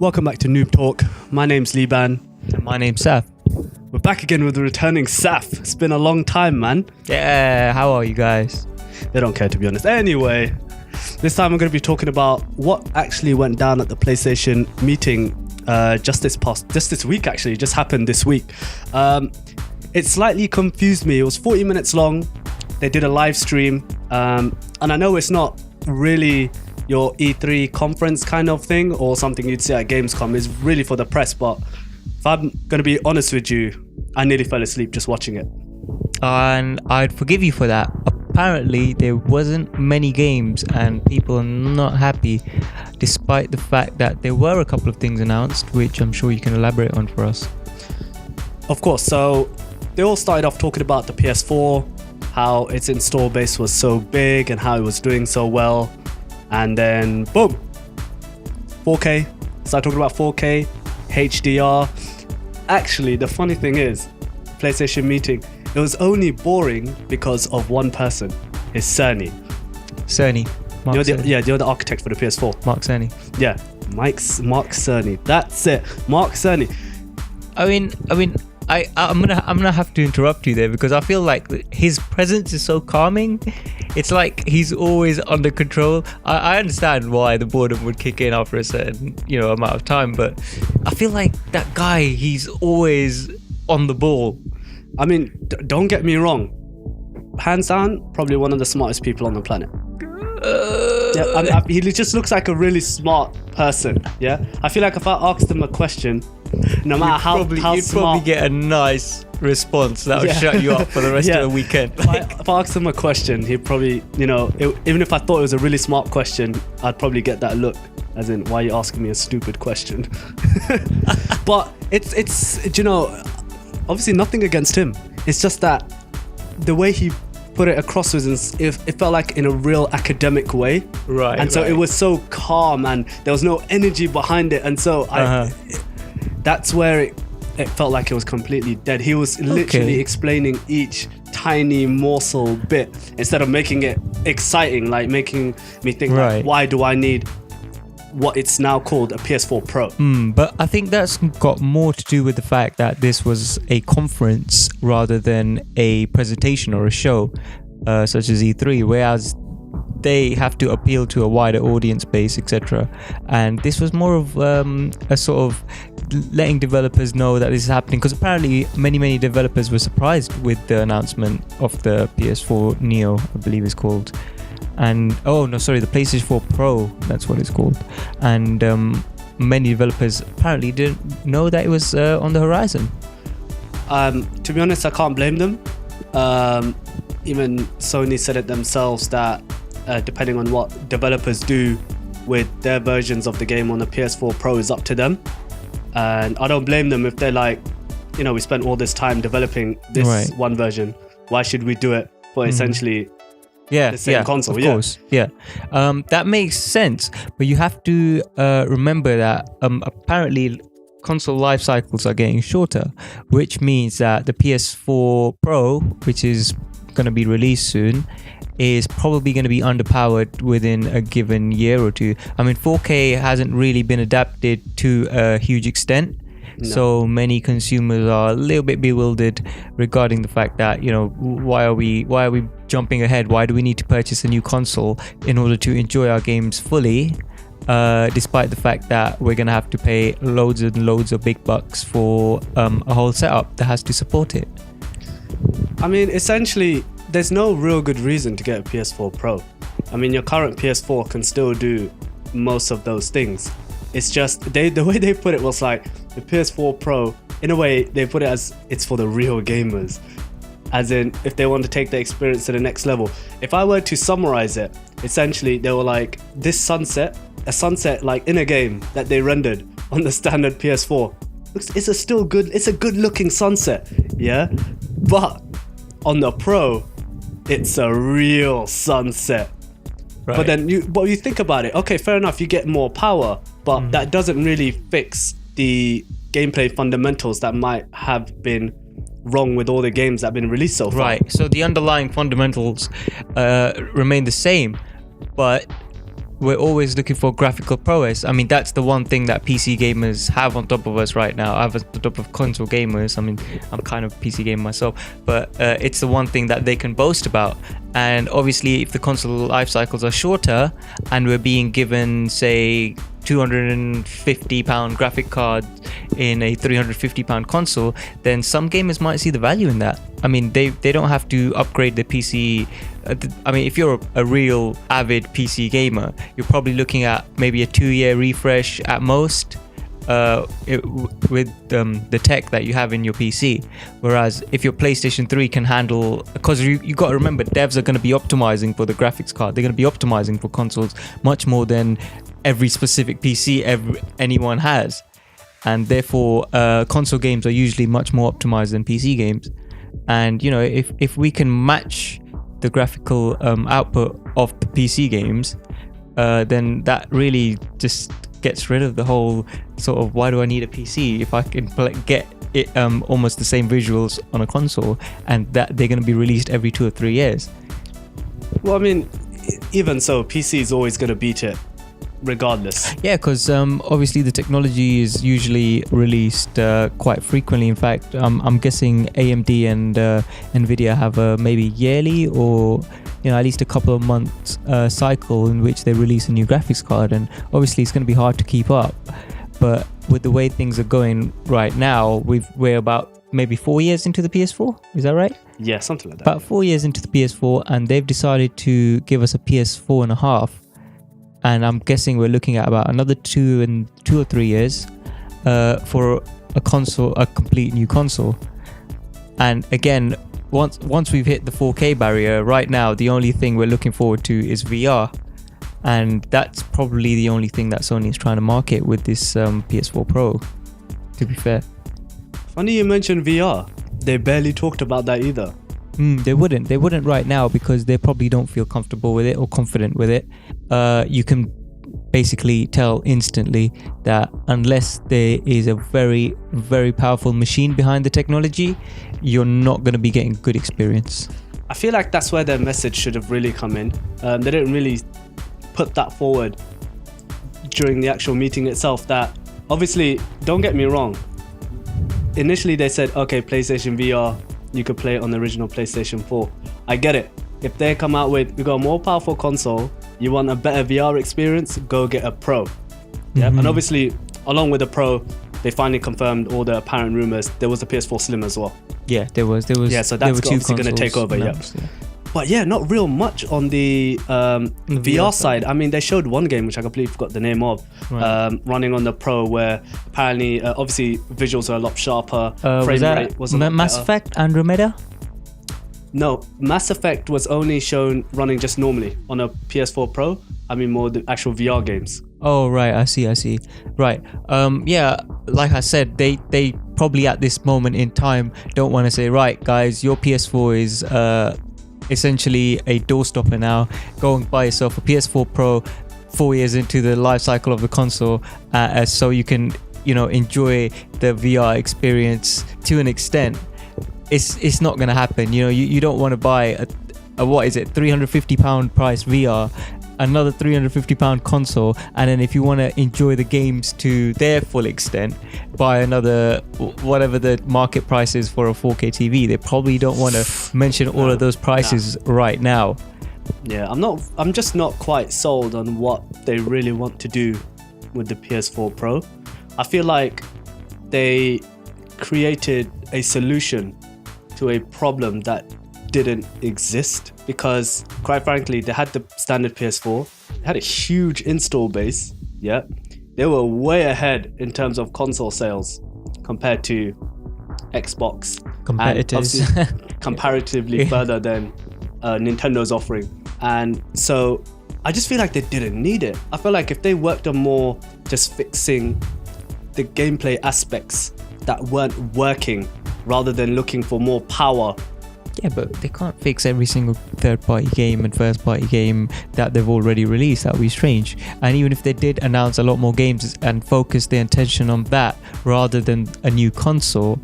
Welcome back to Noob Talk. My name's Liban. And my name's Seth. We're back again with the returning Saf. It's been a long time, man. Yeah, how are you guys? They don't care, to be honest. Anyway, this time we're going to be talking about what actually went down at the PlayStation meeting just this week, actually. It just happened this week. It slightly confused me. It was 40 minutes long. They did a live stream. And I know it's not really your E3 conference kind of thing or something you'd see at Gamescom. It's really for the press, but if I'm going to be honest with you, I nearly fell asleep just watching it. And I'd forgive you for that. Apparently, there wasn't many games and people are not happy, despite the fact that there were a couple of things announced, which I'm sure you can elaborate on for us. Of course. So they all started off talking about the PS4, how its install base was so big and how it was doing so well. And then, boom, 4K. Start talking about 4K, HDR. Actually, the funny thing is, PlayStation meeting, it was only boring because of one person. It's Sony. Cerny. You're the architect for the PS4. Mark Cerny. Yeah, Mark Cerny. That's it. Mark Cerny. I'm gonna have to interrupt you there because I feel like his presence is so calming. It's like he's always under control. I understand why the boredom would kick in after a certain amount of time, but I feel like that guy, he's always on the ball. I mean, don't get me wrong. Hands down, probably one of the smartest people on the planet. He just looks like a really smart person. Yeah, I feel like if I asked him a question, no matter how you'd smart, probably get a nice response that would shut you up for the rest of the weekend. If I asked him a question, he'd probably, even if I thought it was a really smart question, I'd probably get that look, as in, why are you asking me a stupid question? But it's obviously nothing against him. It's just that the way he put it across was it felt like in a real academic way, right? And so it was so calm and there was no energy behind it, and so that's where it felt like it was completely dead. He was literally explaining each tiny morsel bit instead of making it exciting, like making me think, like, why do I need what it's now called a PS4 Pro? But I think that's got more to do with the fact that this was a conference rather than a presentation or a show, such as E3, whereas they have to appeal to a wider audience base, etc. And this was more of a sort of letting developers know that this is happening, because apparently many developers were surprised with the announcement of the PS4 Neo, I believe it's called. And the PlayStation 4 Pro, that's what it's called. And many developers apparently didn't know that it was on the horizon. To be honest, I can't blame them. Even Sony said it themselves that depending on what developers do with their versions of the game on the PS4 Pro is up to them. And I don't blame them if they're like, we spent all this time developing this one version. Why should we do it for essentially the same console? Of course. That makes sense. But you have to remember that apparently console life cycles are getting shorter, which means that the PS4 Pro, which is going to be released soon, is probably going to be underpowered within a given year or two. I mean, 4K hasn't really been adapted to a huge extent. No. So many consumers are a little bit bewildered regarding the fact that, why are we jumping ahead? Why do we need to purchase a new console in order to enjoy our games fully? Despite the fact that we're going to have to pay loads and loads of big bucks for a whole setup that has to support it. I mean, essentially, there's no real good reason to get a PS4 Pro. I mean, your current PS4 can still do most of those things. It's just, the way they put it was like, the PS4 Pro, in a way, they put it as it's for the real gamers. As in, if they want to take the experience to the next level. If I were to summarize it, essentially, they were like, a sunset like in a game that they rendered on the standard PS4. It's a good looking sunset, yeah? But on the Pro, it's a real sunset. Right. But then you think about it, okay, fair enough, you get more power, but that doesn't really fix the gameplay fundamentals that might have been wrong with all the games that have been released so far. Right, so the underlying fundamentals remain the same, but we're always looking for graphical prowess. I mean, that's the one thing that PC gamers have on top of us right now. I have on top of console gamers. I mean, I'm kind of a PC gamer myself, but it's the one thing that they can boast about. And obviously, if the console life cycles are shorter and we're being given, say, £250 graphic card in a £350 console, then some gamers might see the value in that. I mean, they don't have to upgrade their PC. I mean, if you're a real avid PC gamer, you're probably looking at maybe a 2-year refresh at most with the tech that you have in your PC. Whereas if your PlayStation 3 can handle, because you got to remember, devs are going to be optimizing for the graphics card. They're going to be optimizing for consoles much more than every specific PC anyone has. And therefore, console games are usually much more optimized than PC games. And, you know, if we can match the graphical output of the PC games, then that really just gets rid of the whole sort of, why do I need a PC if I can get it almost the same visuals on a console, and that they're going to be released every 2 or 3 years. Well, I mean, even so, PC is always going to beat it regardless. Yeah, because obviously the technology is usually released quite frequently. In fact, I'm guessing AMD and Nvidia have a maybe yearly or, you know, at least a couple of months cycle in which they release a new graphics card, and obviously it's going to be hard to keep up. But with the way things are going right now, we're about maybe 4 years into the PS4. Is that right? Yeah, something like that. About 4 years into the PS4, and they've decided to give us a PS4 and a half. And I'm guessing we're looking at about another 2 or 3 years for a complete new console. And again, once we've hit the 4K barrier, right now the only thing we're looking forward to is VR, and that's probably the only thing that Sony is trying to market with this PS4 Pro, to be fair. Funny you mentioned VR. They barely talked about that either. They wouldn't right now, because they probably don't feel comfortable with it or confident with it. You can basically tell instantly that unless there is a very, very powerful machine behind the technology, you're not going to be getting good experience. I feel like that's where their message should have really come in. They didn't really put that forward during the actual meeting itself. That obviously, don't get me wrong, initially they said, okay, PlayStation VR, you could play it on the original PlayStation 4. I get it. If they come out with, we got a more powerful console, you want a better VR experience, go get a Pro. Yeah, and obviously, along with the Pro, they finally confirmed all the apparent rumors. There was a PS4 Slim as well. Yeah, there was. Yeah, so that's obviously going to take over. Yeah. But yeah, not real much on the VR side. I mean, they showed one game, which I completely forgot the name of, running on the Pro, where apparently, obviously, visuals are a lot sharper. Frame rate was a lot Mass better. Effect Andromeda? No, Mass Effect was only shown running just normally on a PS4 Pro. I mean, more the actual VR games. Oh, right. I see. Right. Yeah, like I said, they probably at this moment in time don't want to say, right, guys, your PS4 is essentially a doorstopper now. Go and buy yourself a PS4 Pro 4 years into the life cycle of the console, so you can, you know, enjoy the VR experience to an extent. It's not going to happen. You know, you don't want to buy a what is it, £350 price VR, another £350 console, and then if you want to enjoy the games to their full extent, buy another whatever the market price is for a 4K TV. They probably don't want to mention all of those prices right now. Yeah, I'm just not quite sold on what they really want to do with the PS4 Pro. I feel like they created a solution to a problem that didn't exist, because quite frankly, they had the standard PS4, they had a huge install base. Yeah, they were way ahead in terms of console sales compared to Xbox, competitors, and comparatively further than Nintendo's offering. And so I just feel like they didn't need it. I feel like if they worked on more just fixing the gameplay aspects that weren't working, rather than looking for more power. Yeah, but they can't fix every single third-party game and first-party game that they've already released. That would be strange. And even if they did announce a lot more games and focus their attention on that rather than a new console,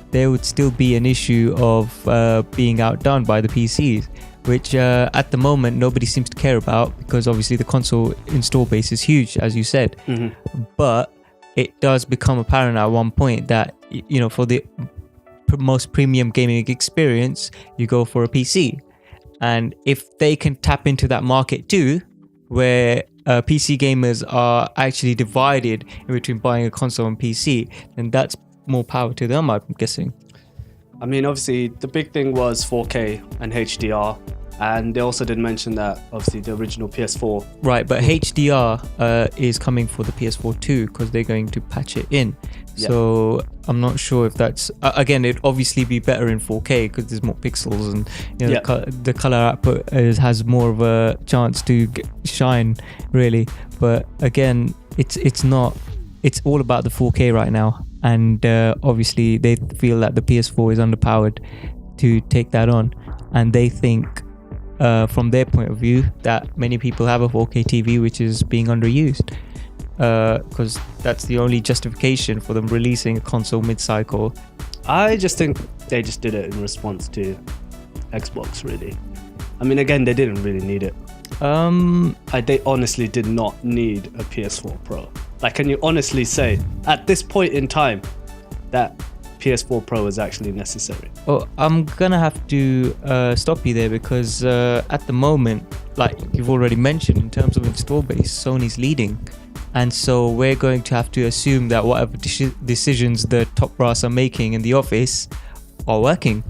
there would still be an issue of being outdone by the PCs. which at the moment nobody seems to care about because obviously the console install base is huge, as you said. But it does become apparent at one point that, you know, for the most premium gaming experience, you go for a PC. And if they can tap into that market too, where PC gamers are actually divided in between buying a console and PC, then that's more power to them, I'm guessing. I mean, obviously, the big thing was 4K and HDR. And they also did mention that, obviously, the original PS4. Right, but HDR is coming for the PS4 too, because they're going to patch it in. Yeah. So I'm not sure if that's... again, it'd obviously be better in 4K because there's more pixels and, you know, the color output has more of a chance to shine, really. But again, it's not... It's all about the 4K right now. And obviously, they feel that the PS4 is underpowered to take that on. And they think... from their point of view, that many people have a 4K TV which is being underused, because that's the only justification for them releasing a console mid-cycle. I just think they just did it in response to Xbox, really. I mean, again, they didn't really need it. They honestly did not need a PS4 Pro. Like, can you honestly say at this point in time that PS4 Pro is actually necessary? Well, I'm gonna have to stop you there because at the moment, like you've already mentioned, in terms of install base, Sony's leading, and so we're going to have to assume that whatever decisions the top brass are making in the office are working,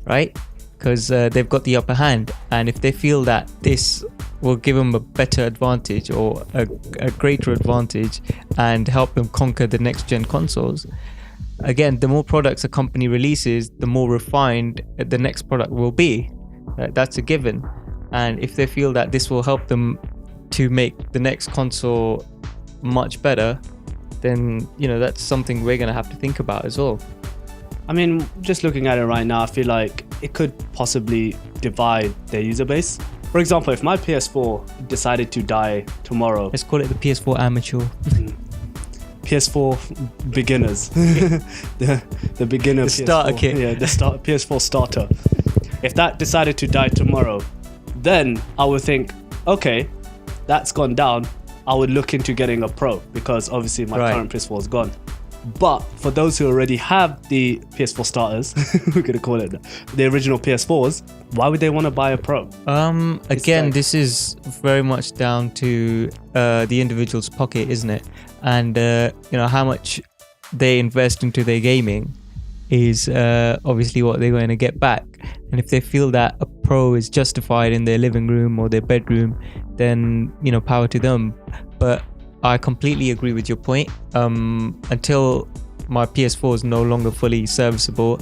right? Because they've got the upper hand, and if they feel that this will give them a better advantage or a greater advantage and help them conquer the next gen consoles, again, the more products a company releases, the more refined the next product will be. That's a given. And if they feel that this will help them to make the next console much better, then, you know, that's something we're going to have to think about as well. I mean, just looking at it right now, I feel like it could possibly divide their user base. For example, if my PS4 decided to die tomorrow... Let's call it the PS4 amateur. PS4 beginners. the beginner the PS4. Starter kit. Yeah, the PS4 starter. If that decided to die tomorrow, then I would think, okay, that's gone down. I would look into getting a Pro because obviously my current PS4 is gone. But for those who already have the PS4 starters, we're going to call it the original PS4s, why would they want to buy a Pro? Again, this is very much down to the individual's pocket, isn't it? And you know, how much they invest into their gaming is obviously what they're going to get back. And if they feel that a Pro is justified in their living room or their bedroom, then, you know, power to them. But I completely agree with your point. Until my PS4 is no longer fully serviceable,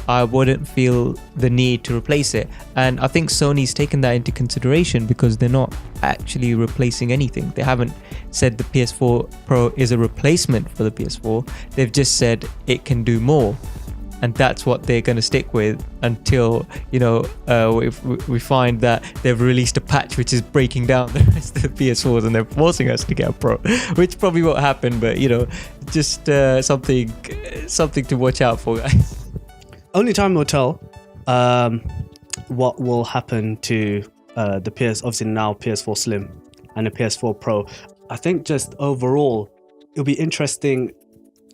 I wouldn't feel the need to replace it. And I think Sony's taken that into consideration because they're not actually replacing anything. They haven't said the PS4 Pro is a replacement for the PS4. They've just said it can do more. And that's what they're going to stick with until, you know, we find that they've released a patch which is breaking down the rest of the PS4s and they're forcing us to get a Pro, which probably won't happen, but, you know, just something to watch out for, guys. Only time will tell what will happen to the obviously now PS4 Slim and the PS4 Pro. I think just overall, it'll be interesting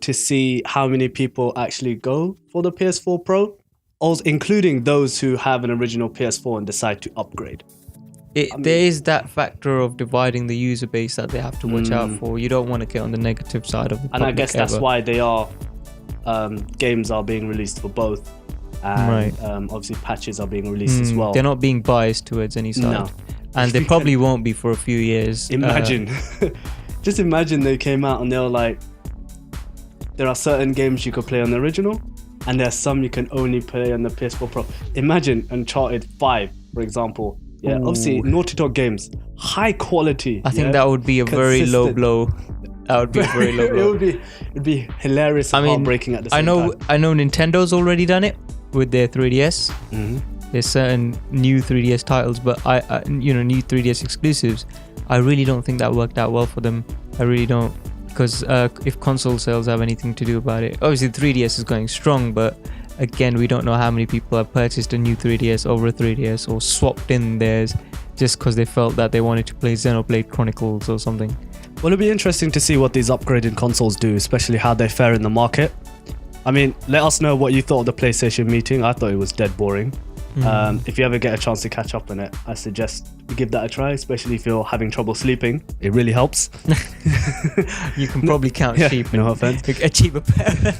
to see how many people actually go for the PS4 Pro, also including those who have an original PS4 and decide to upgrade. There is that factor of dividing the user base that they have to watch out for. You don't want to get on the negative side of the And I guess that's why they are games are being released for both, and obviously patches are being released as well. They're not being biased towards any side. No. And they probably won't be for a few years. Imagine just imagine they came out and they were like, there are certain games you could play on the original, and there are some you can only play on the PS4 Pro. Imagine Uncharted 5, for example. Yeah, obviously Naughty Dog games, high quality. I think that would be a very low blow. That would be a very low blow. It'd be hilarious and heartbreaking at the same time. I know Nintendo's already done it with their 3DS. There's certain new 3DS titles, but new 3DS exclusives. I really don't think that worked out well for them. I really don't. Because if console sales have anything to do about it, obviously 3DS is going strong, but again, we don't know how many people have purchased a new 3DS over a 3DS or swapped in theirs just because they felt that they wanted to play Xenoblade Chronicles or something. Well, it'll be interesting to see what these upgraded consoles do, especially how they fare in the market. I mean, let us know what you thought of the PlayStation meeting. I thought it was dead boring. If you ever get a chance to catch up on it, I suggest you give that a try, especially if you're having trouble sleeping. It really helps. You can probably count sheep. No offense. Achieve a pair.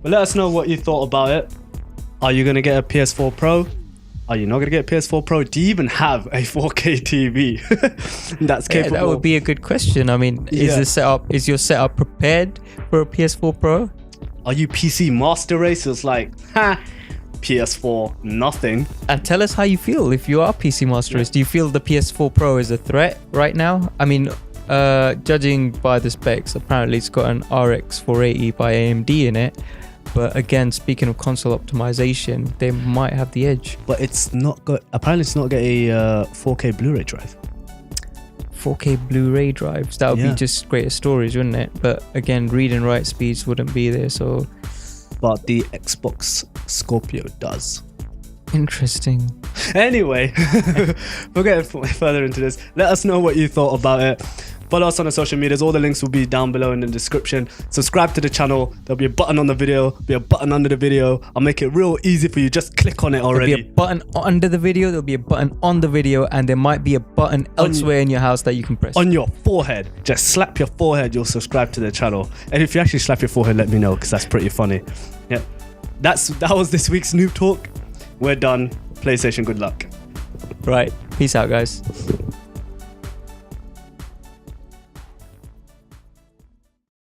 But let us know what you thought about it. Are you going to get a PS4 Pro? Are you not going to get a PS4 Pro? Do you even have a 4K TV that's capable? Yeah, that would be a good question. I mean, is your setup prepared for a PS4 Pro? Are you PC master racers like, PS4, nothing? And tell us how you feel if you are PC master race. Do you feel the PS4 Pro is a threat right now? I mean, judging by the specs, apparently it's got an RX 480 by AMD in it. But again, speaking of console optimization, they might have the edge. But it's not got. Apparently, it's not got a 4K Blu-ray drive. 4K Blu-ray drives. That would be just greater storage, wouldn't it? But again, read and write speeds wouldn't be there. So, but the Xbox Scorpio does. Interesting. Anyway, we'll get further into this. Let us know what you thought about it. Follow us on the social medias. All the links will be down below in the description. Subscribe to the channel. There'll be a button on the video. There'll be a button under the video. I'll make it real easy for you. Just click on it already. There'll be a button under the video. There'll be a button on the video. And there might be a button elsewhere in your house that you can press. On your forehead. Just slap your forehead. You'll subscribe to the channel. And if you actually slap your forehead, let me know, because that's pretty funny. Yeah, that was this week's Noob Talk. We're done. PlayStation, good luck. Right. Peace out, guys.